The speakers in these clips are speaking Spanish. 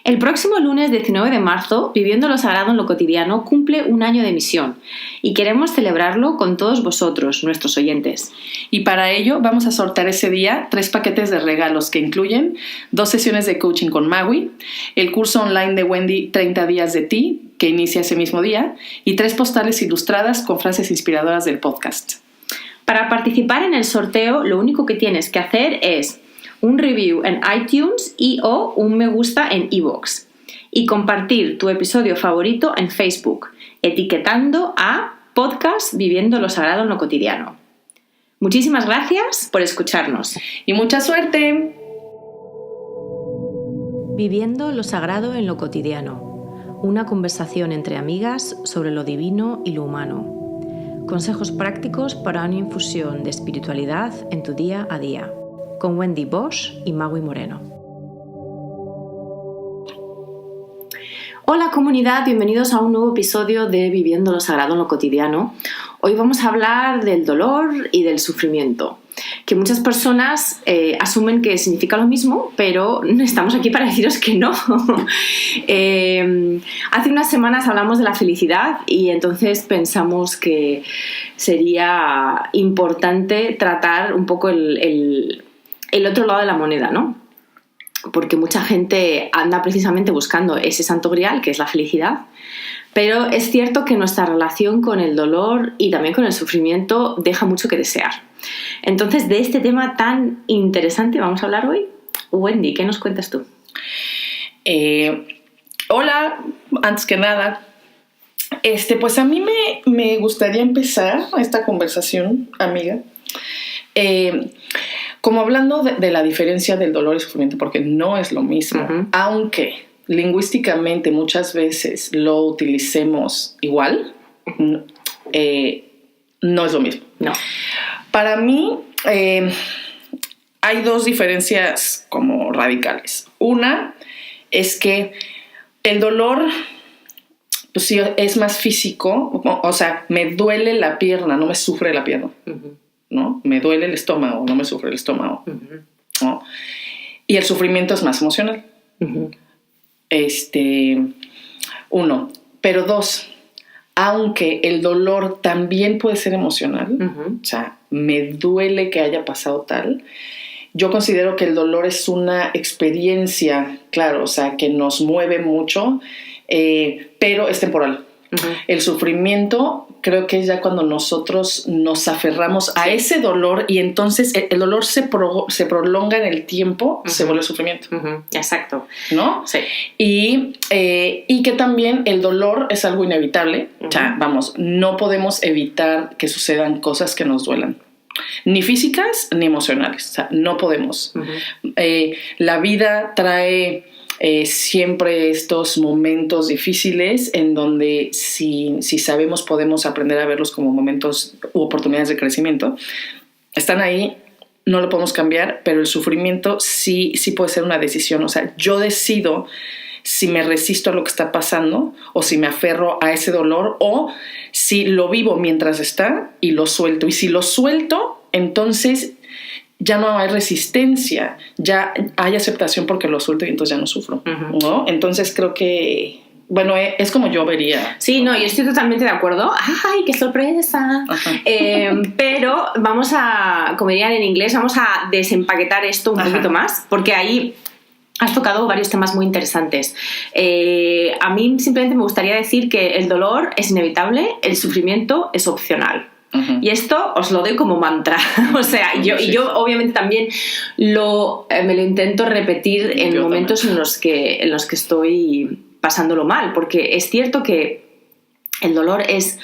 El próximo lunes 19 de marzo, Viviendo lo Sagrado en lo Cotidiano cumple un año de emisión y queremos celebrarlo con todos vosotros, nuestros oyentes. Y para ello vamos a sortear ese día 3 paquetes de regalos que incluyen 2 sesiones de coaching con Maui, el curso online de Wendy 30 días de ti, que inicia ese mismo día, y 3 postales ilustradas con frases inspiradoras del podcast. Para participar en el sorteo, lo único que tienes que hacer es un review en iTunes o un me gusta en iVoox y compartir tu episodio favorito en Facebook, etiquetando a Podcast Viviendo lo Sagrado en lo Cotidiano. Muchísimas gracias por escucharnos. ¡Y mucha suerte! Viviendo lo Sagrado en lo Cotidiano. Una conversación entre amigas sobre lo divino y lo humano. Consejos prácticos para una infusión de espiritualidad en tu día a día. Con Wendy Bosch y Maui Moreno. Hola comunidad, bienvenidos a un nuevo episodio de Viviendo lo Sagrado en lo Cotidiano. Hoy vamos a hablar del dolor y del sufrimiento, que muchas personas asumen que significa lo mismo, pero estamos aquí para deciros que no. Hace unas semanas hablamos de la felicidad y entonces pensamos que sería importante tratar un poco el otro lado de la moneda, ¿no? Porque mucha gente anda precisamente buscando ese santo grial, que es la felicidad, pero es cierto que nuestra relación con el dolor y también con el sufrimiento deja mucho que desear. Entonces, de este tema tan interesante vamos a hablar hoy. Wendy, ¿qué nos cuentas tú? Hola, antes que nada, pues a mí me gustaría empezar esta conversación, amiga, como hablando de la diferencia del dolor y sufrimiento, porque no es lo mismo, aunque lingüísticamente muchas veces lo utilicemos igual, no es lo mismo. No. Para mí hay 2 diferencias como radicales. Una es que el dolor, pues sí, es más físico, o sea, me duele la pierna, no me sufre la pierna. ¿No? Me duele el estómago, no me sufre el estómago. ¿No? Y el sufrimiento es más emocional. Uno. Pero 2, aunque el dolor también puede ser emocional, o sea, me duele que haya pasado tal, yo considero que el dolor es una experiencia, claro, o sea, que nos mueve mucho, pero es temporal. El sufrimiento creo que es ya cuando nosotros nos aferramos a ese dolor y entonces el dolor se prolonga en el tiempo, se vuelve sufrimiento. Exacto. ¿No? Sí. Y que también el dolor es algo inevitable. O sea, vamos, no podemos evitar que sucedan cosas que nos duelan. Ni físicas ni emocionales. O sea, no podemos. La vida trae siempre estos momentos difíciles en donde si sabemos podemos aprender a verlos como momentos u oportunidades de crecimiento. Están ahí, no lo podemos cambiar, pero el sufrimiento sí puede ser una decisión. O sea, yo decido si me resisto a lo que está pasando o si me aferro a ese dolor o si lo vivo mientras está y lo suelto. Y si lo suelto, entonces ya no hay resistencia, ya hay aceptación porque lo suelto y entonces ya no sufro, ¿no? Entonces creo que, bueno, es como yo vería. Sí, no, yo estoy totalmente de acuerdo. ¡Ay, qué sorpresa! Pero vamos a, como dirían en inglés, vamos a desempaquetar esto un poquito más, porque ahí has tocado varios temas muy interesantes. A mí simplemente me gustaría decir que el dolor es inevitable, el sufrimiento es opcional. Y esto os lo doy como mantra. O sea, yo obviamente también me lo intento repetir en momentos en los que estoy pasándolo mal, porque es cierto que el dolor es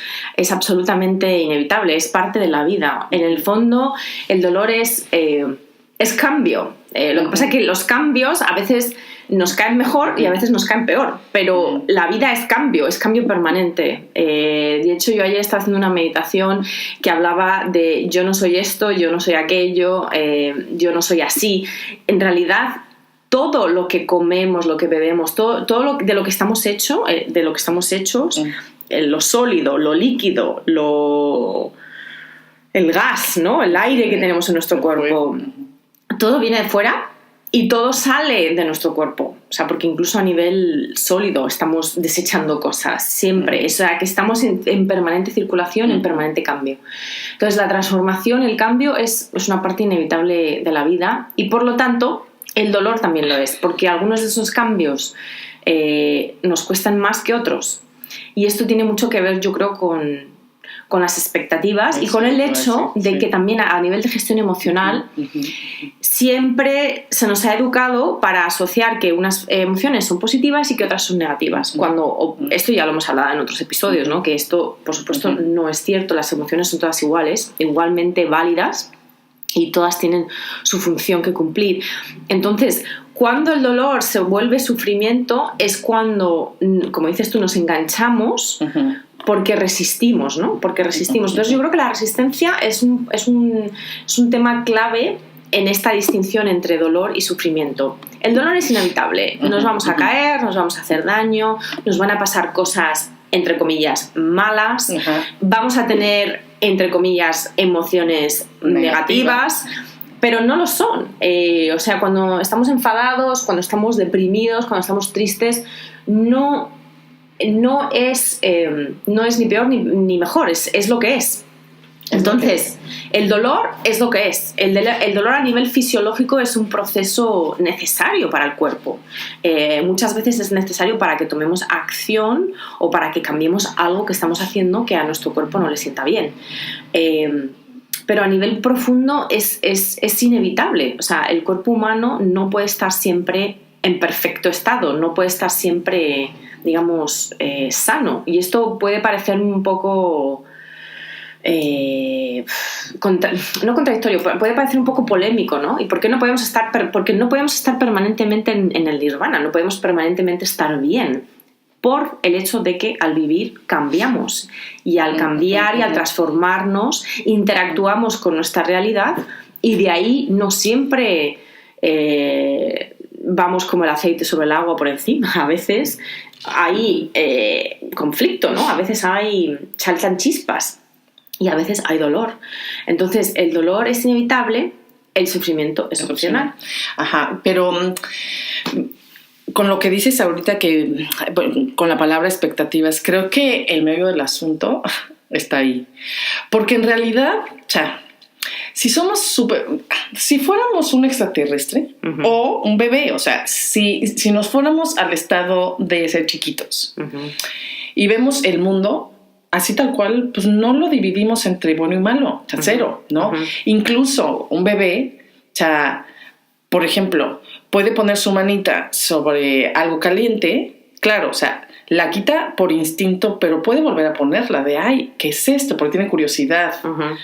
absolutamente inevitable, es parte de la vida. En el fondo, el dolor es cambio. Lo que pasa es que los cambios a veces nos caen mejor y a veces nos caen peor, pero la vida es cambio permanente. De hecho, yo ayer estaba haciendo una meditación que hablaba de yo no soy esto, yo no soy aquello, yo no soy así. En realidad, todo lo que comemos, lo que bebemos, todo de lo que estamos hechos, lo sólido, lo líquido, el gas, ¿no? El aire que tenemos en nuestro cuerpo, todo viene de fuera Y todo sale de nuestro cuerpo, o sea, porque incluso a nivel sólido estamos desechando cosas siempre, o sea, que estamos en permanente circulación, en permanente cambio. Entonces, la transformación, el cambio es una parte inevitable de la vida y, por lo tanto, el dolor también lo es, porque algunos de esos cambios nos cuestan más que otros. Y esto tiene mucho que ver, yo creo, con las expectativas y con el hecho de que también a nivel de gestión emocional siempre se nos ha educado para asociar que unas emociones son positivas y que otras son negativas. Cuando esto ya lo hemos hablado en otros episodios, ¿no? Que esto, por supuesto, no es cierto. Las emociones son todas iguales, igualmente válidas y todas tienen su función que cumplir. Entonces, cuando el dolor se vuelve sufrimiento es cuando, como dices tú, nos enganchamos porque resistimos, ¿no? Porque resistimos. Entonces yo creo que la resistencia es un tema clave en esta distinción entre dolor y sufrimiento. El dolor es inevitable. Nos vamos a caer, nos vamos a hacer daño, nos van a pasar cosas, entre comillas, malas. Vamos a tener, entre comillas, emociones negativas. Pero no lo son. O sea, cuando estamos enfadados, cuando estamos deprimidos, cuando estamos tristes, no es ni peor ni mejor, es lo que es. Entonces, el dolor es lo que es. El dolor a nivel fisiológico es un proceso necesario para el cuerpo. Muchas veces es necesario para que tomemos acción o para que cambiemos algo que estamos haciendo que a nuestro cuerpo no le sienta bien. Pero a nivel profundo es inevitable. O sea, el cuerpo humano no puede estar siempre en perfecto estado, no puede estar siempre, digamos, sano. Y esto puede parecer un poco... no contradictorio, puede parecer un poco polémico, ¿no? ¿Y por qué no podemos estar permanentemente en el nirvana? No podemos permanentemente estar bien. Por el hecho de que al vivir cambiamos y al cambiar y al transformarnos interactuamos con nuestra realidad y de ahí no siempre vamos como el aceite sobre el agua por encima. A veces hay conflicto, ¿no? A veces saltan chispas y a veces hay dolor. Entonces el dolor es inevitable, el sufrimiento es opcional. Ajá, pero... Con lo que dices ahorita, que con la palabra expectativas, creo que el medio del asunto está ahí. Porque en realidad, si fuéramos un extraterrestre o un bebé, o sea, si nos fuéramos al estado de ser chiquitos y vemos el mundo así tal cual, pues no lo dividimos entre bueno y malo, cero, ¿no? Incluso un bebé, por ejemplo, puede poner su manita sobre algo caliente, claro, o sea, la quita por instinto, pero puede volver a ponerla de, ay, ¿qué es esto? Porque tiene curiosidad,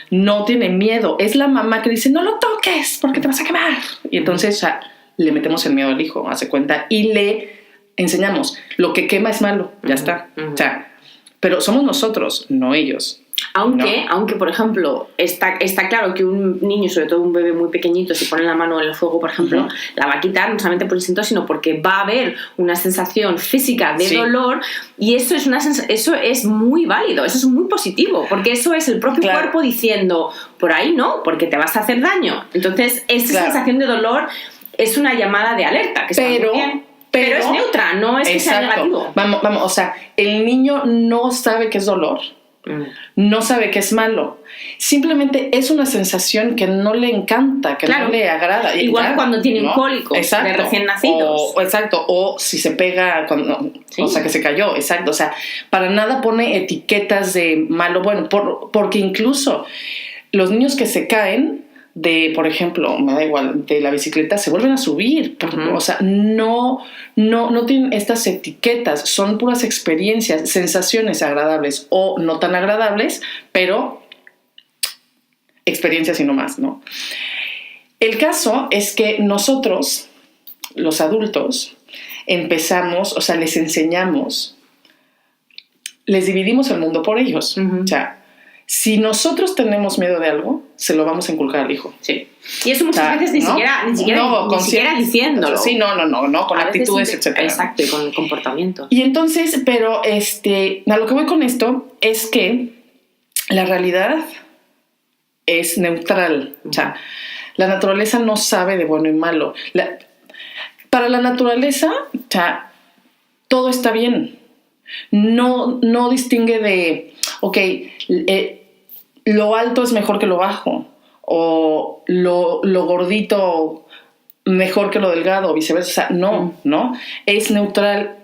no tiene miedo. Es la mamá que dice, no lo toques porque te vas a quemar. Y entonces le metemos el miedo al hijo, hace cuenta, y le enseñamos, lo que quema es malo, ya está. O sea, pero somos nosotros, no ellos. Aunque, por ejemplo, está claro que un niño, sobre todo un bebé muy pequeñito, si pone la mano en el fuego, por ejemplo, la va a quitar no solamente por instinto, sino porque va a haber una sensación física de dolor, y eso es muy válido, eso es muy positivo, porque eso es el propio cuerpo diciendo, por ahí no, porque te vas a hacer daño. Entonces, esa sensación de dolor es una llamada de alerta, que está muy bien. Pero es neutra, no es que sea negativo. Vamos, o sea, el niño no sabe qué es dolor. No sabe que es malo, simplemente es una sensación que no le encanta, que no le agrada. Igual que cuando tiene un cólico de recién nacidos. O si se pega cuando, o sea, que se cayó, exacto. O sea, para nada pone etiquetas de malo, bueno, porque incluso los niños que se caen por ejemplo, me da igual, de la bicicleta, se vuelven a subir. O sea, no tienen estas etiquetas, son puras experiencias, sensaciones agradables o no tan agradables, pero experiencias y no más, ¿no? El caso es que nosotros, los adultos, empezamos, o sea, les enseñamos, les dividimos el mundo por ellos. O sea, si nosotros tenemos miedo de algo, se lo vamos a inculcar al hijo. Sí. Y eso muchas veces ni siquiera diciéndolo. Sí, no, con actitudes, etcétera. Exacto, y con comportamiento. Y entonces, pero a lo que voy con esto es que la realidad es neutral. O sea, la naturaleza no sabe de bueno y malo. Para la naturaleza, o sea, todo está bien. No distingue de, lo alto es mejor que lo bajo, o lo gordito mejor que lo delgado, o viceversa. O sea, no, es neutral.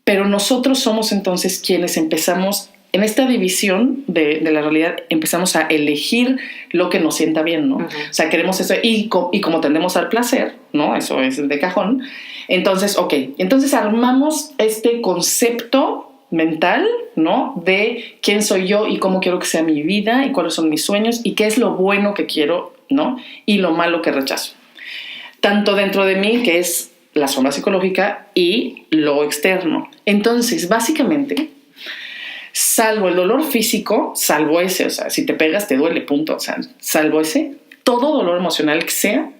Pero nosotros somos entonces quienes empezamos, en esta división de la realidad, empezamos a elegir lo que nos sienta bien, ¿no? Uh-huh. O sea, queremos eso, y como tendemos al placer, ¿no? Eso es de cajón. Entonces, entonces armamos este concepto mental, ¿no? De quién soy yo y cómo quiero que sea mi vida y cuáles son mis sueños y qué es lo bueno que quiero, ¿no? Y lo malo que rechazo. Tanto dentro de mí, que es la sombra psicológica, y lo externo. Entonces, básicamente, salvo el dolor físico, salvo ese, o sea, si te pegas te duele, punto, o sea, salvo ese, todo dolor emocional que sea,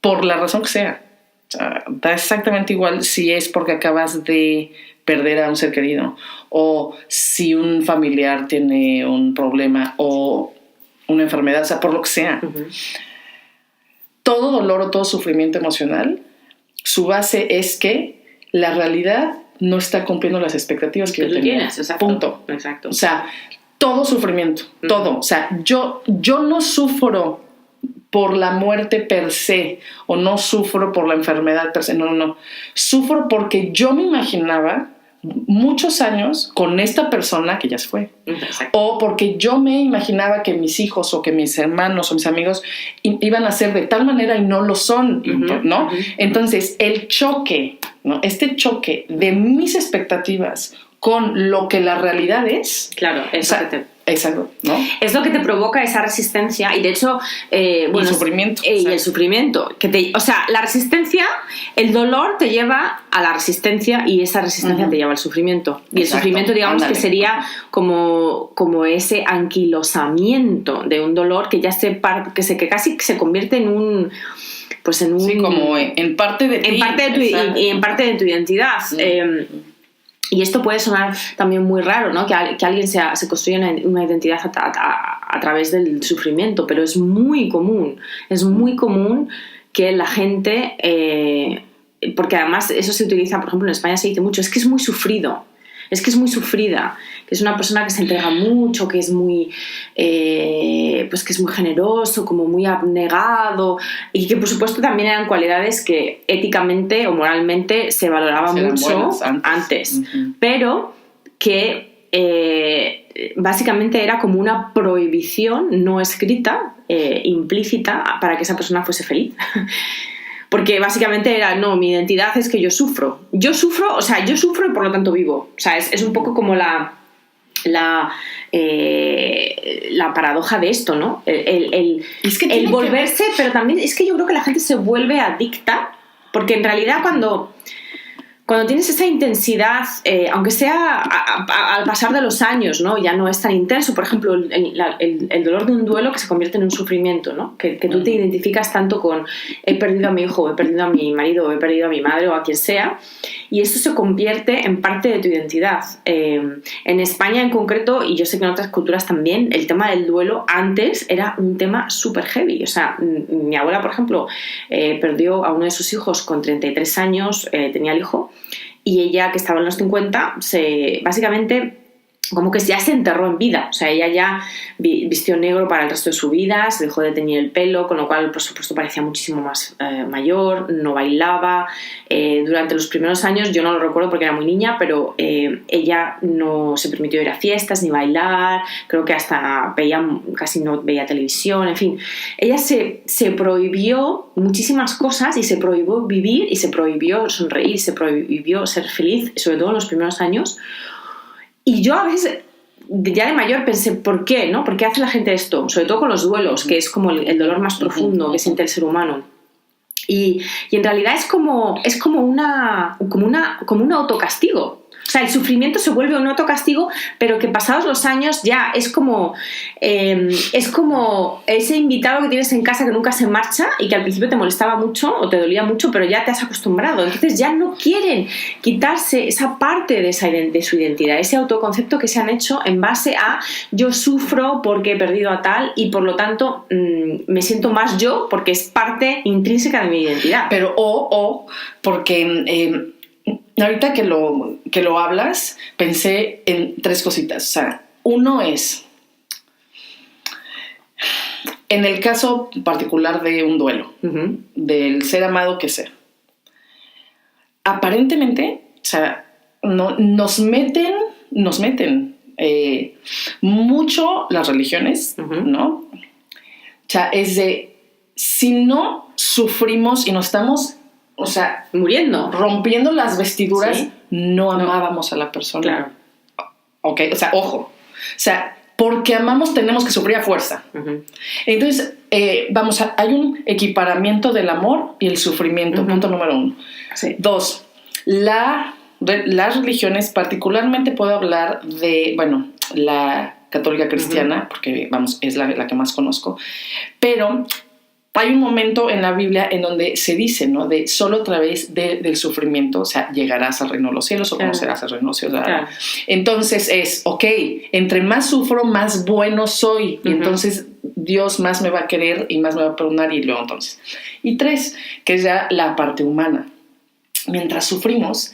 por la razón que sea, o sea, da exactamente igual si es porque acabas de perder a un ser querido, o si un familiar tiene un problema, o una enfermedad, o sea, por lo que sea. Uh-huh. Todo dolor o todo sufrimiento emocional, su base es que la realidad no está cumpliendo las expectativas que yo tenía. Tienes, exacto. Punto. Exacto. O sea, todo sufrimiento, todo. O sea, yo no sufro por la muerte per se, o no sufro por la enfermedad per se, no. Sufro porque yo me imaginaba muchos años con esta persona que ya se fue. Exacto. O porque yo me imaginaba que mis hijos o que mis hermanos o mis amigos iban a ser de tal manera y no lo son, uh-huh, ¿no? Uh-huh. Entonces, el choque, ¿no? Este choque de mis expectativas con lo que la realidad es. Claro, exacto, ¿no? Es lo que te provoca esa resistencia y de hecho el sufrimiento. Y el sufrimiento. O sea, la resistencia, el dolor te lleva a la resistencia y esa resistencia uh-huh. te lleva al sufrimiento. Y el sufrimiento, digamos, que sería como ese anquilosamiento de un dolor que ya que casi se convierte en un... Pues en un... Sí, como en parte de ti. En parte de tu, y en parte de tu identidad. Uh-huh. Y esto puede sonar también muy raro, ¿no? Que alguien se construya una identidad a través del sufrimiento, pero es muy común que la gente, porque además eso se utiliza, por ejemplo, en España se dice mucho, es que es muy sufrida, que es una persona que se entrega mucho, que es muy pues que es muy generoso, como muy abnegado, y que por supuesto también eran cualidades que éticamente o moralmente se valoraba mucho antes. Uh-huh. Pero que básicamente era como una prohibición no escrita, implícita, para que esa persona fuese feliz. Porque básicamente era, no, mi identidad es que yo sufro y por lo tanto vivo. O sea, es un poco como la paradoja de esto, ¿no? El volverse, pero también es que yo creo que la gente se vuelve adicta, porque en realidad cuando tienes esa intensidad, aunque sea al pasar de los años, ¿no? Ya no es tan intenso. Por ejemplo, el dolor de un duelo que se convierte en un sufrimiento, ¿no? Que tú te identificas tanto con he perdido a mi hijo, he perdido a mi marido, he perdido a mi madre o a quien sea, y eso se convierte en parte de tu identidad. En España en concreto, y yo sé que en otras culturas también, el tema del duelo antes era un tema súper heavy. O sea, mi abuela, por ejemplo, perdió a uno de sus hijos con 33 años, tenía el hijo, y ella, que estaba en los 50, básicamente como que ya se enterró en vida. O sea, ella ya vistió negro para el resto de su vida, se dejó de teñir el pelo, con lo cual, por supuesto, parecía muchísimo más mayor, no bailaba. Durante los primeros años, yo no lo recuerdo porque era muy niña, pero ella no se permitió ir a fiestas ni bailar, creo que hasta casi no veía televisión, en fin. Ella se prohibió muchísimas cosas y se prohibió vivir y se prohibió sonreír, se prohibió ser feliz, sobre todo en los primeros años. Y yo a veces, ya de mayor, pensé, ¿por qué? ¿No? ¿Por qué hace la gente esto? Sobre todo con los duelos, que es como el dolor más profundo que siente el ser humano. Y en realidad es como un autocastigo. O sea, el sufrimiento se vuelve un autocastigo, pero que pasados los años ya es como ese invitado que tienes en casa que nunca se marcha y que al principio te molestaba mucho o te dolía mucho, pero ya te has acostumbrado. Entonces ya no quieren quitarse esa parte de su identidad, ese autoconcepto que se han hecho en base a yo sufro porque he perdido a tal y por lo tanto me siento más yo porque es parte intrínseca de mi mi identidad. Pero porque ahorita que lo hablas, pensé en 3 cositas. O sea, uno es, en el caso particular de un duelo, del ser amado que sea, aparentemente, o sea, no, nos meten mucho las religiones, ¿no? O sea, es de, si no sufrimos y nos estamos, o sea, muriendo, rompiendo las vestiduras, ¿sí? No amábamos a la persona. Claro. Ok, o sea, ojo. O sea, porque amamos tenemos que sufrir a fuerza. Entonces, hay un equiparamiento del amor y el sufrimiento, punto número 1. Sí. 2, las religiones, particularmente puedo hablar de, la católica cristiana, porque, es la que más conozco, pero hay un momento en la Biblia en donde se dice, ¿no? De solo a través del sufrimiento, o sea, llegarás al reino de los cielos o conocerás al reino de los cielos. Claro. Entonces es, entre más sufro, más bueno soy. Y entonces Dios más me va a querer y más me va a perdonar. Y luego entonces. Y 3, que es ya la parte humana. Mientras sufrimos,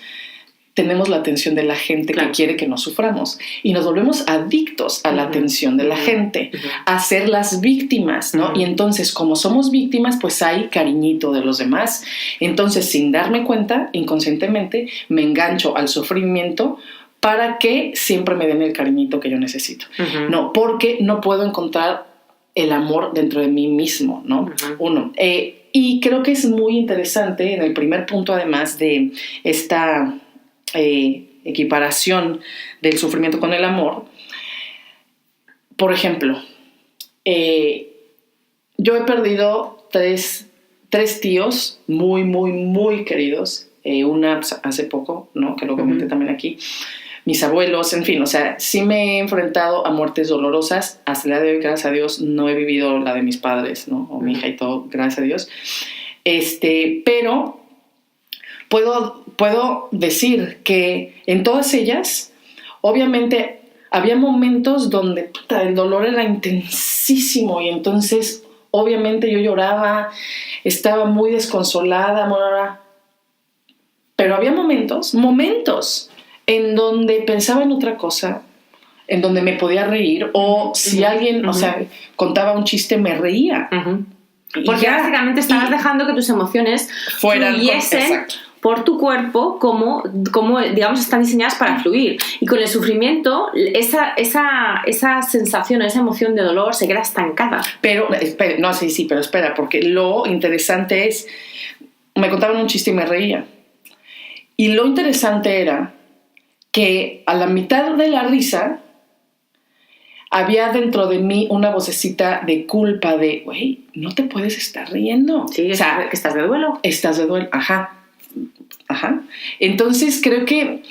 tenemos la atención de la gente que quiere que no suframos y nos volvemos adictos a la atención de la gente, a ser las víctimas, ¿no? Y entonces, como somos víctimas, pues hay cariñito de los demás. Entonces, sin darme cuenta, inconscientemente, me engancho al sufrimiento para que siempre me den el cariñito que yo necesito. No, porque no puedo encontrar el amor dentro de mí mismo, ¿no? Uno. Y creo que es muy interesante en el primer punto, además de esta equiparación del sufrimiento con el amor. Por ejemplo, yo he perdido tres tíos muy, muy, muy queridos. Una hace poco, ¿no? Que lo comenté también aquí. Mis abuelos, en fin, o sea, sí me he enfrentado a muertes dolorosas. Hasta el día de hoy, gracias a Dios, no he vivido la de mis padres, ¿no? O mi hija y todo, gracias a Dios. Pero puedo decir que en todas ellas, obviamente, había momentos donde el dolor era intensísimo y entonces, obviamente, yo lloraba, estaba muy desconsolada, pero había momentos en donde pensaba en otra cosa, en donde me podía reír, o si alguien, o sea, contaba un chiste, me reía. Porque básicamente estabas dejando que tus emociones fluyesen por tu cuerpo como, digamos, están diseñadas para fluir. Y con el sufrimiento, esa sensación, esa emoción de dolor se queda estancada. Pero espera, porque lo interesante es, me contaban un chiste y me reía. Y lo interesante era que a la mitad de la risa había dentro de mí una vocecita de culpa de, güey, no te puedes estar riendo. Sí, o sea, que estás de duelo. Estás de duelo, ajá. Entonces creo que,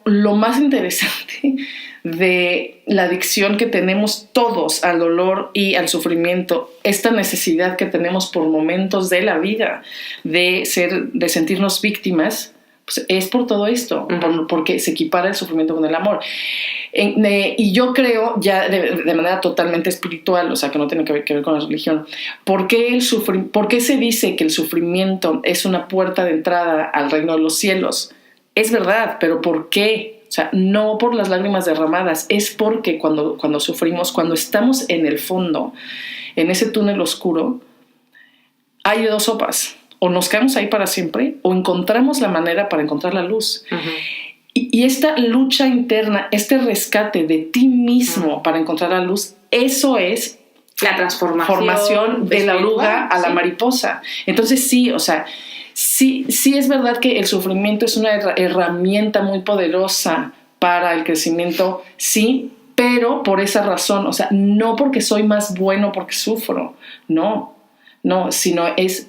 lo más interesante de la adicción que tenemos todos al dolor y al sufrimiento, esta necesidad que tenemos por momentos de la vida de sentirnos víctimas, pues es por todo esto, porque se equipara el sufrimiento con el amor. Y yo creo, ya de manera totalmente espiritual, o sea, que no tiene que ver con la religión, ¿por qué se dice que el sufrimiento es una puerta de entrada al reino de los cielos? Es verdad, pero ¿por qué? O sea, no por las lágrimas derramadas, es porque cuando sufrimos, cuando estamos en el fondo, en ese túnel oscuro, hay 2 sopas. O nos quedamos ahí para siempre, o encontramos la manera para encontrar la luz. Y esta lucha interna, este rescate de ti mismo para encontrar la luz, eso es la transformación de la oruga a la mariposa. Entonces sí, o sea, sí es verdad que el sufrimiento es una herramienta muy poderosa para el crecimiento, sí, pero por esa razón, o sea, no porque soy más bueno porque sufro, no, sino es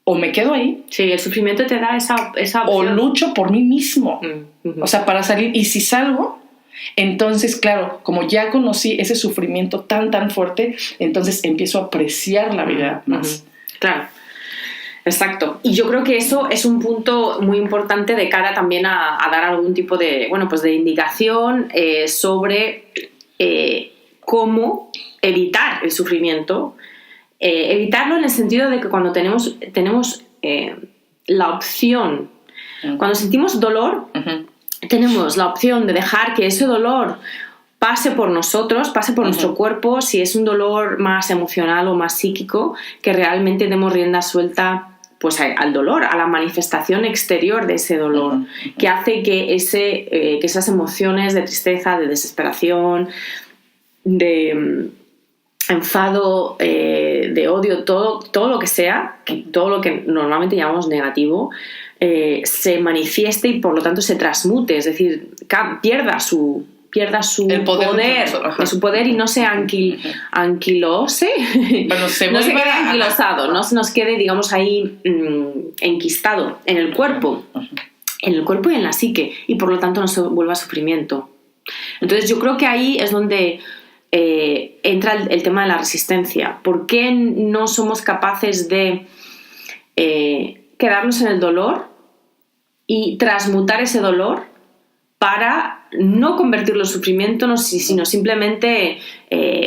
o me quedo ahí. Sí, el sufrimiento te da esa opción. O lucho por mí mismo. O sea, para salir. Y si salgo, entonces, claro, como ya conocí ese sufrimiento tan, tan fuerte, entonces empiezo a apreciar la vida más. Claro. Exacto. Y yo creo que eso es un punto muy importante de cara también a dar algún tipo de, de indicación sobre cómo evitar el sufrimiento evitarlo en el sentido de que cuando tenemos la opción, cuando sentimos dolor, tenemos la opción de dejar que ese dolor pase por nosotros, pase por nuestro cuerpo, si es un dolor más emocional o más psíquico, que realmente demos rienda suelta pues al dolor, a la manifestación exterior de ese dolor, que hace que esas emociones de tristeza, de desesperación, de enfado, de odio, todo lo que sea, todo lo que normalmente llamamos negativo, se manifieste y por lo tanto se transmute, es decir, pierda su poder y no se anquilose, bueno, no se quede anquilosado, no se nos quede, digamos, ahí enquistado en el cuerpo, y en la psique, y por lo tanto no se vuelva sufrimiento. Entonces yo creo que ahí es donde entra el tema de la resistencia. ¿Por qué no somos capaces de quedarnos en el dolor y transmutar ese dolor para no convertirlo en sufrimiento, sino simplemente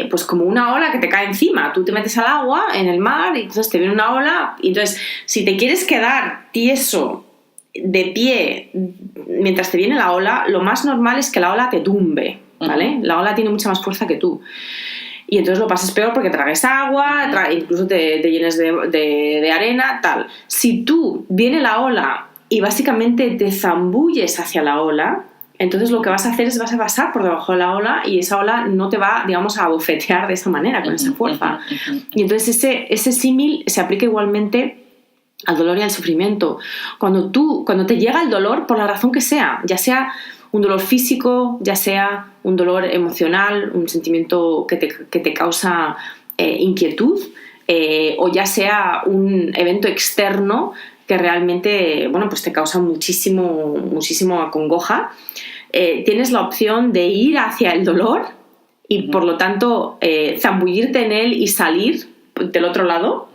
pues como una ola que te cae encima? Tú te metes al agua, en el mar, y entonces te viene una ola, y entonces si te quieres quedar tieso, de pie, mientras te viene la ola, lo más normal es que la ola te tumbe, ¿vale? La ola tiene mucha más fuerza que tú. Y entonces lo pasas peor porque tragues agua, incluso te llenes de arena, tal. Si tú viene la ola y básicamente te zambulles hacia la ola, entonces lo que vas a hacer es vas a pasar por debajo de la ola y esa ola no te va, digamos, a bofetear de esa manera, con esa fuerza. Y entonces ese símil se aplica igualmente al dolor y al sufrimiento. Cuando te llega el dolor, por la razón que sea, ya sea un dolor físico, ya sea un dolor emocional, un sentimiento que te causa inquietud, o ya sea un evento externo que realmente, bueno, pues te causa muchísimo acongoja, tienes la opción de ir hacia el dolor y por lo tanto zambullirte en él y salir del otro lado,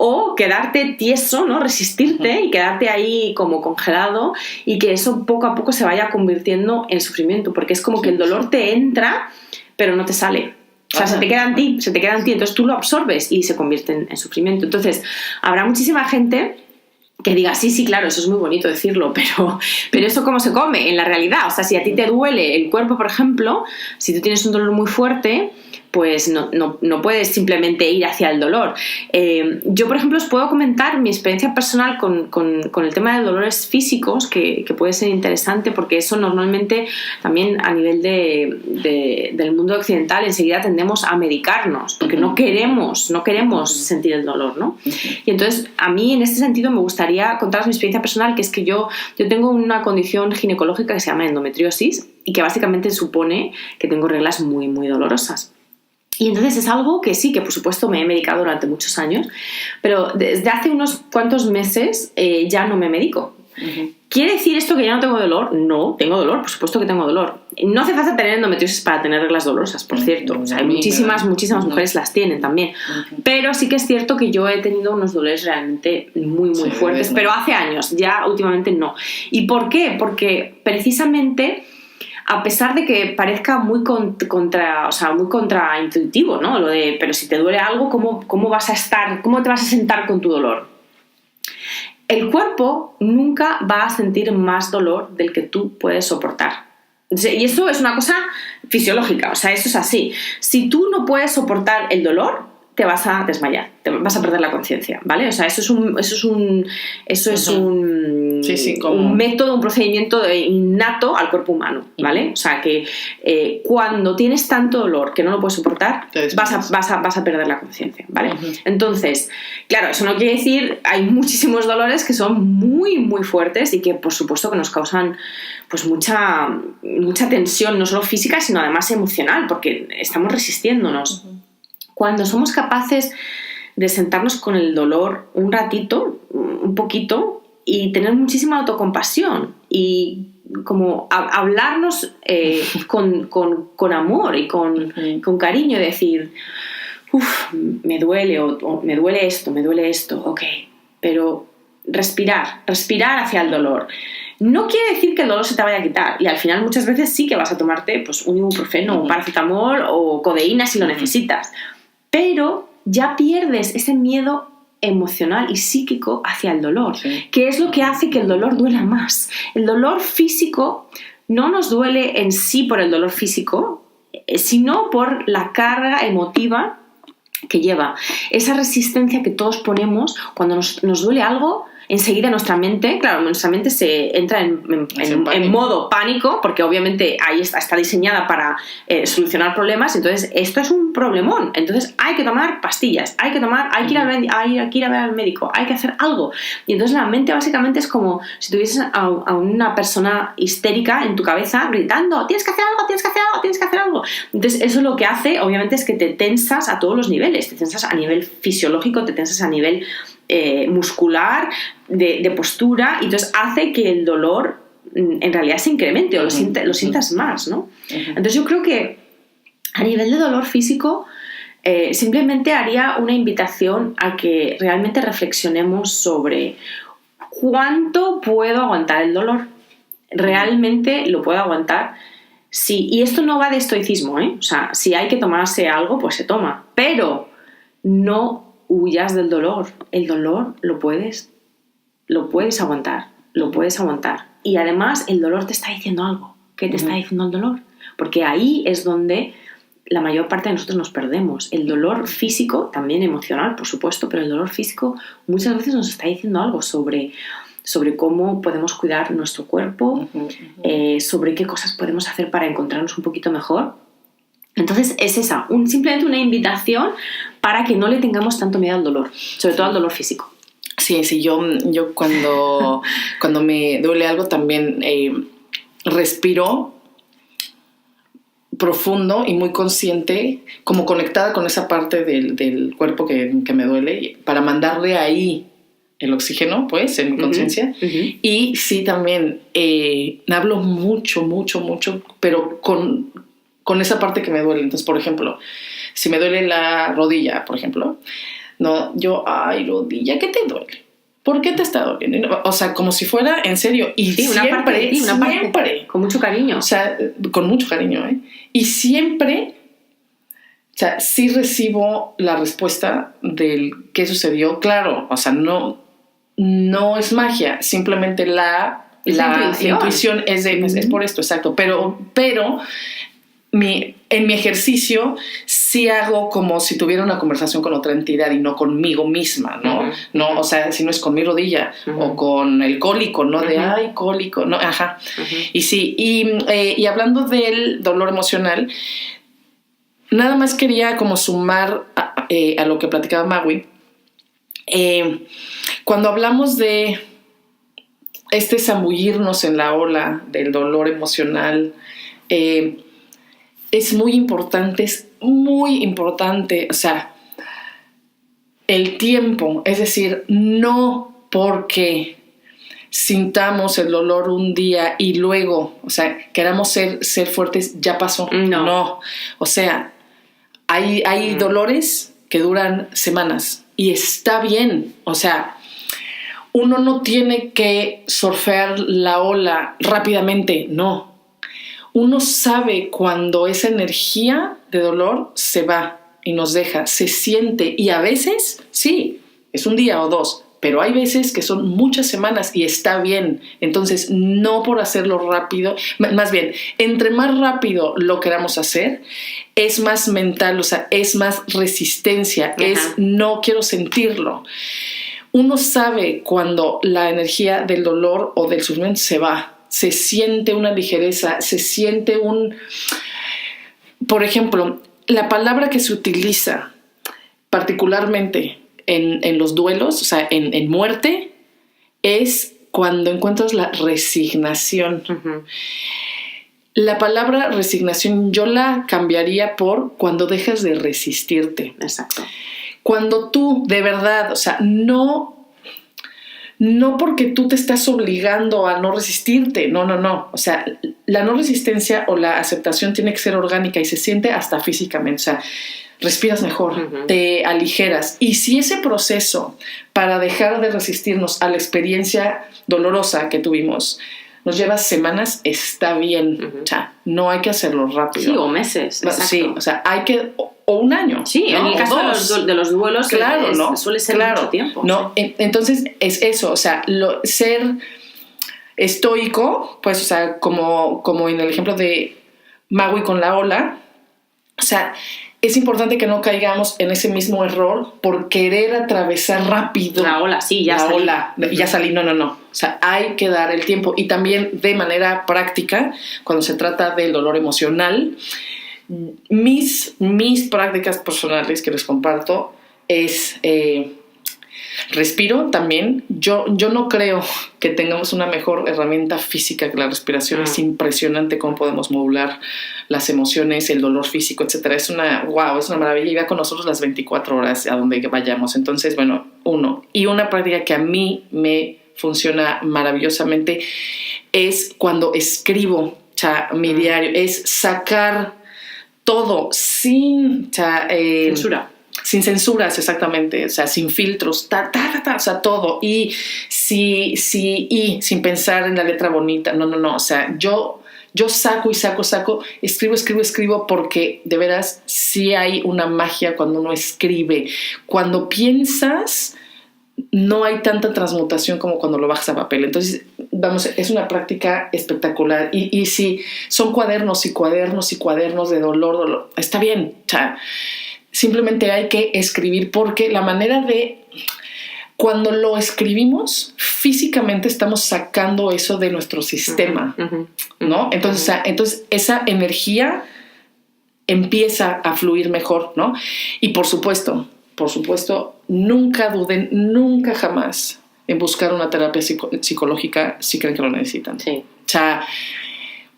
o quedarte tieso, ¿no? Resistirte y quedarte ahí como congelado, y que eso poco a poco se vaya convirtiendo en sufrimiento, porque es como que el dolor te entra pero no te sale. O sea, se te queda en ti, entonces tú lo absorbes y se convierte en sufrimiento. Entonces habrá muchísima gente que diga, sí, claro, eso es muy bonito decirlo, pero ¿eso cómo se come en la realidad? O sea, si a ti te duele el cuerpo, por ejemplo, si tú tienes un dolor muy fuerte, pues no puedes simplemente ir hacia el dolor. Yo, por ejemplo, os puedo comentar mi experiencia personal con el tema de dolores físicos, que puede ser interesante, porque eso normalmente también a nivel del mundo occidental enseguida tendemos a medicarnos, porque no queremos sentir el dolor, ¿no? Y entonces a mí en este sentido me gustaría contaros mi experiencia personal, que es que yo tengo una condición ginecológica que se llama endometriosis y que básicamente supone que tengo reglas muy, muy dolorosas. Y entonces es algo que sí, que por supuesto me he medicado durante muchos años, pero desde hace unos cuantos meses ya no me medico. ¿Quiere decir esto que ya no tengo dolor? No, tengo dolor, por supuesto que tengo dolor. No hace falta tener endometriosis para tener reglas dolorosas, por cierto. O sea, hay muchísimas mujeres las tienen también. Pero sí que es cierto que yo he tenido unos dolores realmente muy, muy fuertes, pero hace años, ya últimamente no. ¿Y por qué? Porque precisamente, a pesar de que parezca muy contraintuitivo, ¿no? Lo de, pero si te duele algo, ¿cómo vas a estar? ¿Cómo te vas a sentar con tu dolor? El cuerpo nunca va a sentir más dolor del que tú puedes soportar. Y eso es una cosa fisiológica, o sea, eso es así. Si tú no puedes soportar el dolor, te vas a desmayar, te vas a perder la conciencia, ¿vale? O sea, eso es un método, un procedimiento innato al cuerpo humano, ¿vale? O sea, que cuando tienes tanto dolor que no lo puedes soportar, vas a perder la conciencia, ¿vale? Entonces, claro, eso no quiere decir, hay muchísimos dolores que son muy, muy fuertes y que por supuesto que nos causan pues mucha tensión, no solo física, sino además emocional, porque estamos resistiéndonos. Cuando somos capaces de sentarnos con el dolor un ratito, un poquito, y tener muchísima autocompasión y como hablarnos con amor y con cariño, y decir, me duele, o me duele esto, ok, pero respirar hacia el dolor. No quiere decir que el dolor se te vaya a quitar, y al final muchas veces sí que vas a tomarte pues, un ibuprofeno, un paracetamol o codeína si lo necesitas, pero ya pierdes ese miedo emocional y psíquico hacia el dolor, que es lo que hace que el dolor duela más. El dolor físico no nos duele en sí por el dolor físico, sino por la carga emotiva que lleva. Esa resistencia que todos ponemos cuando nos duele algo. Enseguida nuestra mente se entra en modo pánico, porque obviamente ahí está diseñada para solucionar problemas. Entonces esto es un problemón, entonces hay que tomar pastillas, hay que ir a ver al médico, hay que hacer algo. Y entonces la mente básicamente es como si tuvieses a una persona histérica en tu cabeza gritando: tienes que hacer algo, tienes que hacer algo, tienes que hacer algo. Entonces eso lo que hace obviamente es que te tensas a todos los niveles, te tensas a nivel fisiológico, te tensas a nivel muscular, de postura, y entonces hace que el dolor en realidad se incremente o lo sientas más, ¿no? Entonces yo creo que a nivel de dolor físico simplemente haría una invitación a que realmente reflexionemos sobre cuánto puedo aguantar el dolor. ¿Realmente lo puedo aguantar? Sí, y esto no va de estoicismo, ¿eh? O sea, si hay que tomarse algo, pues se toma, pero no huyas del dolor. El dolor lo puedes aguantar, y además el dolor te está diciendo algo. ¿Qué te está diciendo el dolor? Porque ahí es donde la mayor parte de nosotros nos perdemos. El dolor físico, también emocional por supuesto, pero el dolor físico muchas veces nos está diciendo algo sobre cómo podemos cuidar nuestro cuerpo, sobre qué cosas podemos hacer para encontrarnos un poquito mejor. Entonces es simplemente una invitación para que no le tengamos tanto miedo al dolor, sobre todo al dolor físico. Sí, yo cuando me duele algo también respiro profundo y muy consciente, como conectada con esa parte del cuerpo que me duele, para mandarle ahí el oxígeno, pues, en mi conciencia. Y sí, también hablo mucho, pero con esa parte que me duele. Entonces, por ejemplo, si me duele la rodilla, por ejemplo, no, yo, ay, rodilla, ¿qué te duele? ¿Por qué te está doliendo? O sea, como si fuera en serio. Y sí, siempre, con mucho cariño. O sea, con mucho cariño, ¿eh? Y siempre, o sea, sí recibo la respuesta del qué sucedió. Claro, o sea, no es magia, simplemente la intuición es por esto, exacto. Pero en mi ejercicio sí hago como si tuviera una conversación con otra entidad y no conmigo misma, ¿no? No, o sea, si no es con mi rodilla o con el cólico, ¿no? De, ay, cólico, ¿no? Y sí, y hablando del dolor emocional, nada más quería como sumar a lo que platicaba Magui. Cuando hablamos de zambullirnos en la ola del dolor emocional, es muy importante, o sea, el tiempo, es decir, no porque sintamos el dolor un día y luego, o sea, queramos ser fuertes, ya pasó. No. O sea, hay dolores que duran semanas y está bien, o sea, uno no tiene que surfear la ola rápidamente, no. Uno sabe cuando esa energía de dolor se va y nos deja, se siente, y a veces, sí, es un día o dos, pero hay veces que son muchas semanas y está bien. Entonces, no por hacerlo rápido, más bien, entre más rápido lo queramos hacer, es más mental, o sea, es más resistencia, es no quiero sentirlo. Uno sabe cuando la energía del dolor o del sufrimiento se va. Se siente una ligereza, se siente por ejemplo, la palabra que se utiliza particularmente en los duelos, o sea, en muerte, es cuando encuentras la resignación. La palabra resignación yo la cambiaría por cuando dejas de resistirte. Exacto. Cuando tú, de verdad, o sea, no porque tú te estás obligando a no resistirte, no. O sea, la no resistencia o la aceptación tiene que ser orgánica y se siente hasta físicamente. O sea, respiras mejor, te aligeras. Y si ese proceso para dejar de resistirnos a la experiencia dolorosa que tuvimos nos lleva semanas, está bien. O sea, no hay que hacerlo rápido. Sí, o meses. Exacto. Sí, o sea, hay que... O un año. Sí, ¿no? En el caso de los duelos, claro, ¿no? Suele ser mucho tiempo. ¿No? Sí. Entonces, es eso, o sea, ser estoico, pues, o sea, como en el ejemplo de Maui con la ola, o sea, es importante que no caigamos en ese mismo error por querer atravesar rápido la ola, sí, ya salí. Ya salí, no. O sea, hay que dar el tiempo. Y también de manera práctica, cuando se trata del dolor emocional, mis prácticas personales que les comparto es respiro también. Yo no creo que tengamos una mejor herramienta física que la respiración. Es impresionante cómo podemos modular las emociones, el dolor físico, etcétera. Es una maravilla y va con nosotros las 24 horas a donde vayamos. Entonces, bueno, una práctica que a mí me funciona maravillosamente es cuando escribo, o sea, mi diario, es sacar todo sin censura. Sin censuras, exactamente, o sea, sin filtros, o sea, todo. Y sin pensar en la letra bonita, no, o sea, yo saco, escribo, porque de veras sí hay una magia cuando uno escribe. Cuando piensas, no hay tanta transmutación como cuando lo bajas a papel. Entonces, vamos, es una práctica espectacular. Y si son cuadernos de dolor, está bien, o sea, simplemente hay que escribir, porque la manera de... Cuando lo escribimos, físicamente estamos sacando eso de nuestro sistema, ¿no? Entonces esa energía empieza a fluir mejor, ¿no? Y por supuesto, nunca duden, nunca jamás en buscar una terapia psicológica si creen que lo necesitan. Sí. O sea,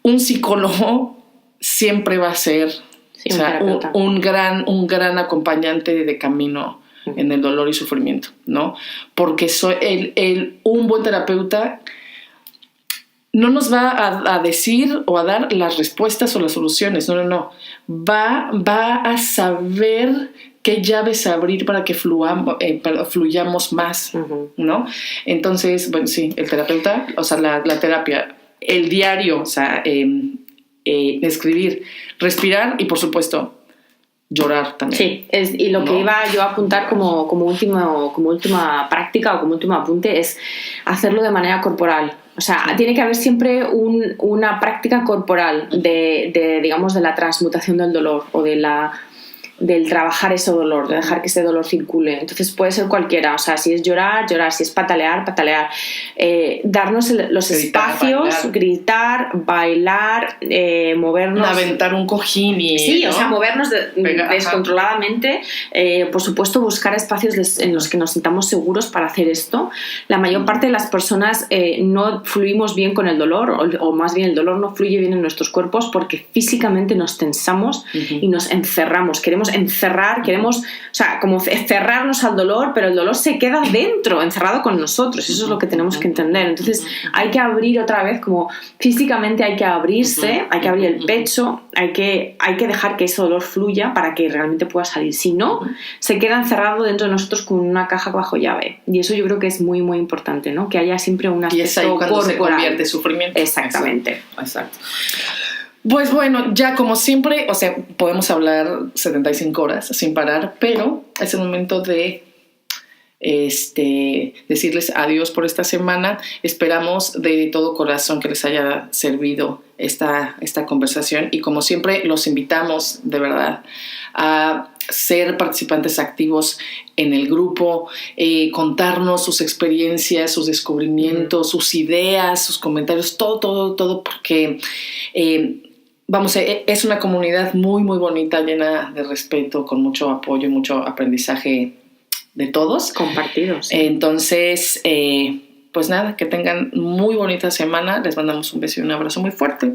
un psicólogo siempre va a ser un gran acompañante de camino en el dolor y sufrimiento, ¿no? Porque un buen terapeuta no nos va a decir o a dar las respuestas o las soluciones, no. Va a saber qué llaves abrir para que fluyamos más, ¿no? Entonces, bueno, sí, el terapeuta, o sea, la terapia, el diario, o sea, escribir, respirar y, por supuesto, llorar también. Sí, y lo que iba yo a apuntar como última práctica o como último apunte es hacerlo de manera corporal. O sea, tiene que haber siempre una práctica corporal de digamos, de la transmutación del dolor o del trabajar ese dolor, de dejar que ese dolor circule. Entonces puede ser cualquiera, o sea, si es llorar, si es patalear, darnos los espacios, gritar, bailar, movernos, aventar un cojín sí, ¿no? O sea, movernos descontroladamente, por supuesto buscar espacios en los que nos sintamos seguros para hacer esto. La mayor parte de las personas no fluimos bien con el dolor, o más bien el dolor no fluye bien en nuestros cuerpos porque físicamente nos tensamos y nos encerramos. Queremos o sea, como cerrarnos al dolor, pero el dolor se queda dentro, encerrado con nosotros. Eso es lo que tenemos que entender. Entonces hay que abrir otra vez, como físicamente hay que abrirse, hay que abrir el pecho, hay que dejar que ese dolor fluya para que realmente pueda salir. Si no, se queda encerrado dentro de nosotros con una caja bajo llave. Y eso yo creo que es muy, muy importante, ¿no? Que haya siempre un aspecto corporal. Y es ahí cuando se convierte en sufrimiento. Exactamente. Exacto. Pues bueno, ya como siempre, o sea, podemos hablar 75 horas sin parar, pero es el momento de decirles adiós por esta semana. Esperamos de todo corazón que les haya servido esta conversación y, como siempre, los invitamos de verdad a ser participantes activos en el grupo, contarnos sus experiencias, sus descubrimientos, sus ideas, sus comentarios, todo, porque vamos, es una comunidad muy, muy bonita, llena de respeto, con mucho apoyo y mucho aprendizaje de todos. Compartidos. Sí. Entonces, pues nada, que tengan muy bonita semana. Les mandamos un beso y un abrazo muy fuerte.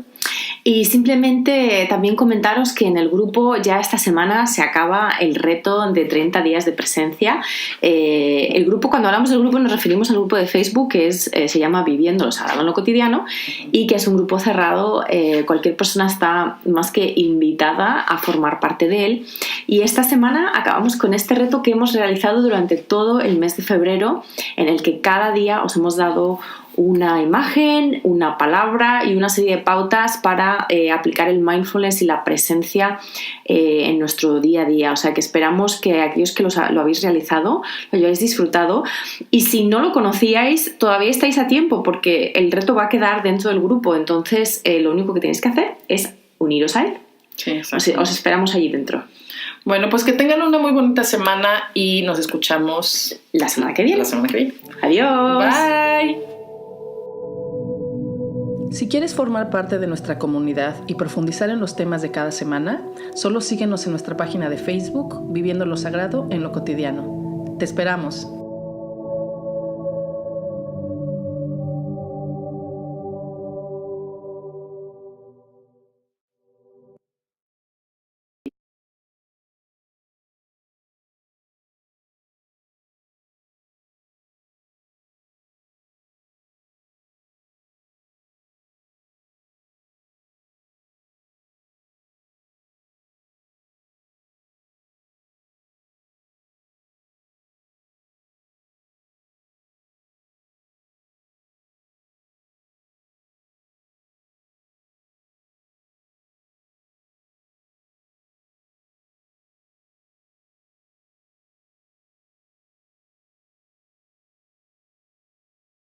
Y simplemente también comentaros que en el grupo ya esta semana se acaba el reto de 30 días de presencia. El grupo, cuando hablamos del grupo, nos referimos al grupo de Facebook que se llama Viviendo lo Sagrado en lo Cotidiano, y que es un grupo cerrado. Cualquier persona está más que invitada a formar parte de él. Y esta semana acabamos con este reto que hemos realizado durante todo el mes de febrero, en el que cada día os hemos hemos dado una imagen, una palabra y una serie de pautas para aplicar el mindfulness y la presencia en nuestro día a día. O sea que esperamos que aquellos que lo habéis realizado lo hayáis disfrutado, y si no lo conocíais todavía estáis a tiempo porque el reto va a quedar dentro del grupo, entonces lo único que tenéis que hacer es uniros a él. Sí, os esperamos allí dentro. Bueno, pues que tengan una muy bonita semana y nos escuchamos la semana que viene. Adiós. Bye. Si quieres formar parte de nuestra comunidad y profundizar en los temas de cada semana, solo síguenos en nuestra página de Facebook, Viviendo lo Sagrado en lo Cotidiano. Te esperamos.